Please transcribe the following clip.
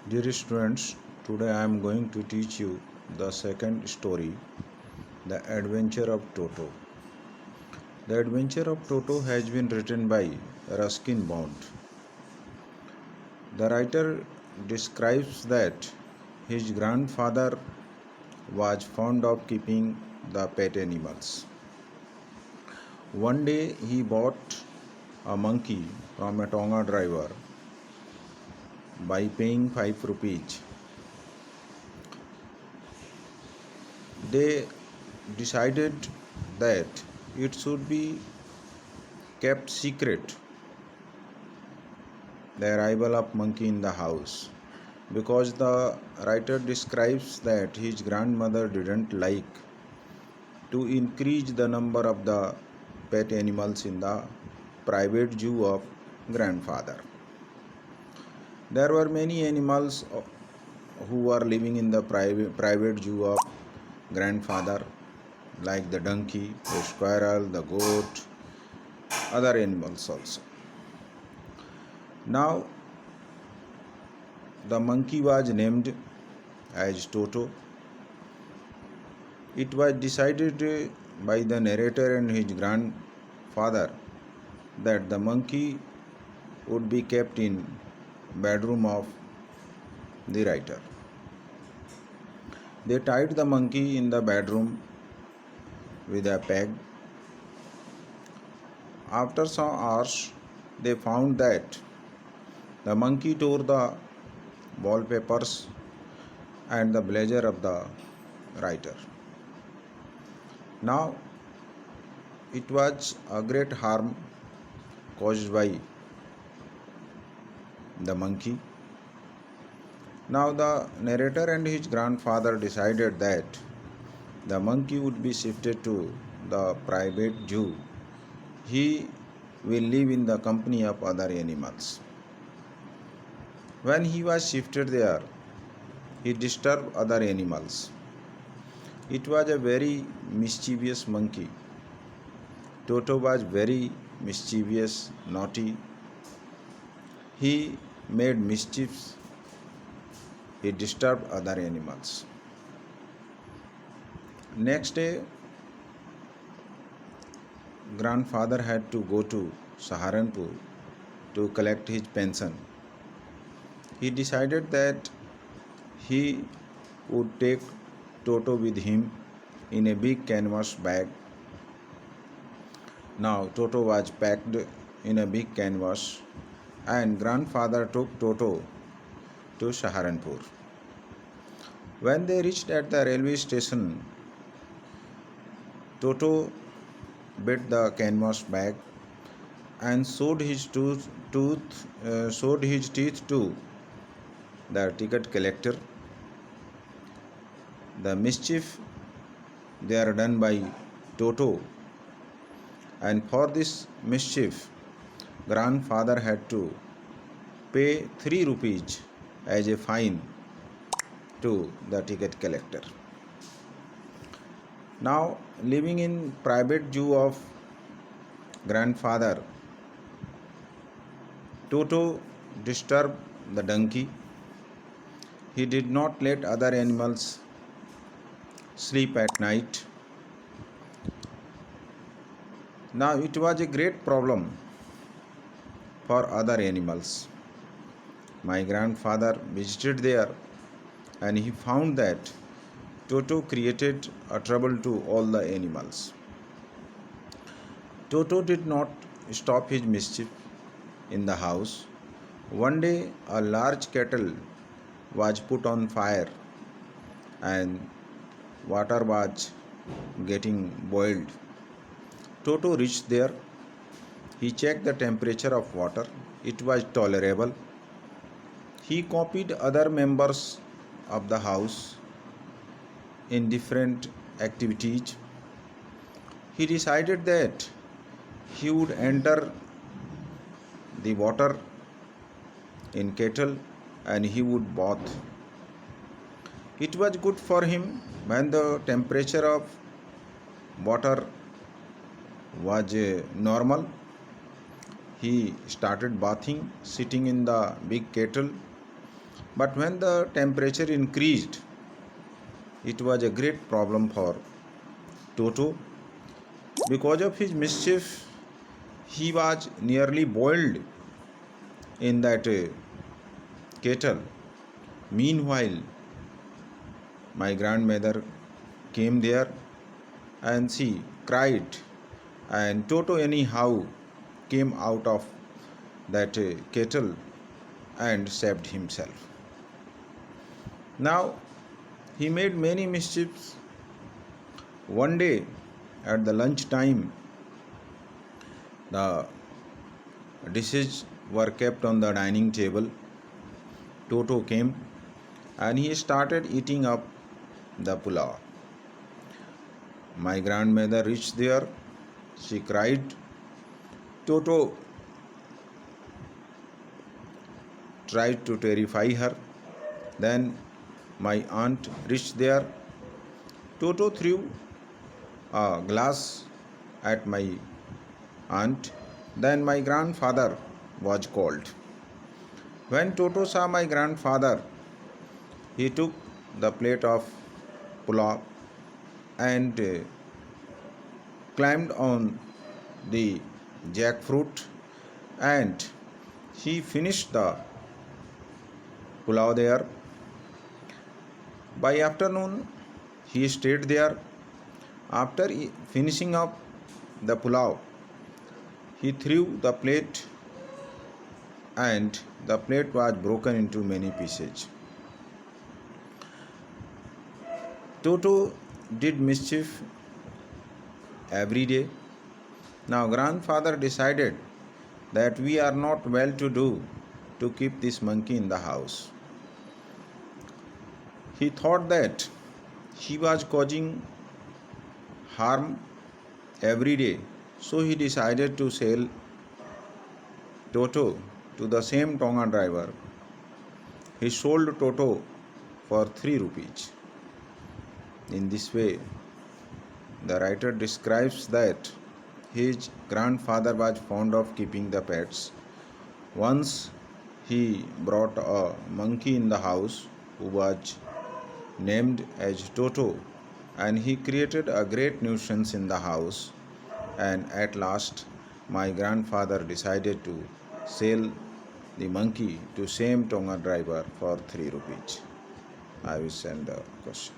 Dear students, today I am going to teach you the second story, The Adventure of Toto. The Adventure of Toto has been written by Ruskin Bond. The writer describes that his grandfather was fond of keeping the pet animals. One day he bought a monkey from a Tonga driver by paying 5 rupees. They decided that it should be kept secret, the arrival of monkey in the house, because the writer describes that his grandmother didn't like to increase the number of the pet animals in the private zoo of grandfather. There were many animals who were living in the private zoo of grandfather, like the donkey, the squirrel, the goat, other animals also. Now the monkey was named as Toto. It was decided by the narrator and his grandfather that the monkey would be kept in bedroom of the writer. They tied the monkey in the bedroom with a peg. After some hours, they found that the monkey tore the wallpapers and the blazer of the writer. Now it was a great harm caused by the monkey. Now the narrator and his grandfather decided that the monkey would be shifted to the private zoo. He will live in the company of other animals. When he was shifted there, he disturbed other animals. It was a very mischievous monkey. Toto was very mischievous, naughty. He made mischiefs. He disturbed other animals. Next day, grandfather had to go to Saharanpur to collect his pension. He decided that he would take Toto with him in a big canvas bag. Now Toto was packed in a big canvas and grandfather took Toto to Saharanpur. When they reached at the railway station, Toto bit the canvas bag and showed his teeth to the ticket collector. The mischief they are done by Toto, and for this mischief, grandfather had to pay 3 rupees as a fine to the ticket collector. Now, living in private zoo of grandfather, Toto disturbed the donkey. He did not let other animals sleep at night. Now it was a great problem for other animals. My grandfather visited there and he found that Toto created a trouble to all the animals. Toto did not stop his mischief in the house. One day a large kettle was put on fire and water was getting boiled. Toto reached there. He checked the temperature of water. It was tolerable. He copied other members of the house in different activities. He decided that he would enter the water in kettle and he would bath. It was good for him when the temperature of water was normal. He started bathing, sitting in the big kettle. But when the temperature increased, it was a great problem for Toto. Because of his mischief, he was nearly boiled in that kettle. Meanwhile, my grandmother came there and she cried, and Toto, anyhow, came out of that kettle and saved himself. Now, he made many mischiefs. One day, at the lunch time, the dishes were kept on the dining table. Toto came and he started eating up the pulao. My grandmother reached there. She cried. Toto tried to terrify her. Then my aunt reached there. Toto threw a glass at my aunt. Then my grandfather was called. When Toto saw my grandfather, he took the plate of pulao and climbed on the jackfruit, and he finished the pulao there. By afternoon, he stayed there. After finishing up the pulao, he threw the plate and the plate was broken into many pieces. Toto did mischief every day. Now grandfather decided that we are not well to do to keep this monkey in the house. He thought that he was causing harm every day, so he decided to sell Toto to the same Tonga driver. He sold Toto for 3 rupees. In this way, the writer describes that his grandfather was fond of keeping the pets. Once he brought a monkey in the house who was named as Toto, and he created a great nuisance in the house, and at last my grandfather decided to sell the monkey to same Tonga driver for 3 rupees. I will send the question.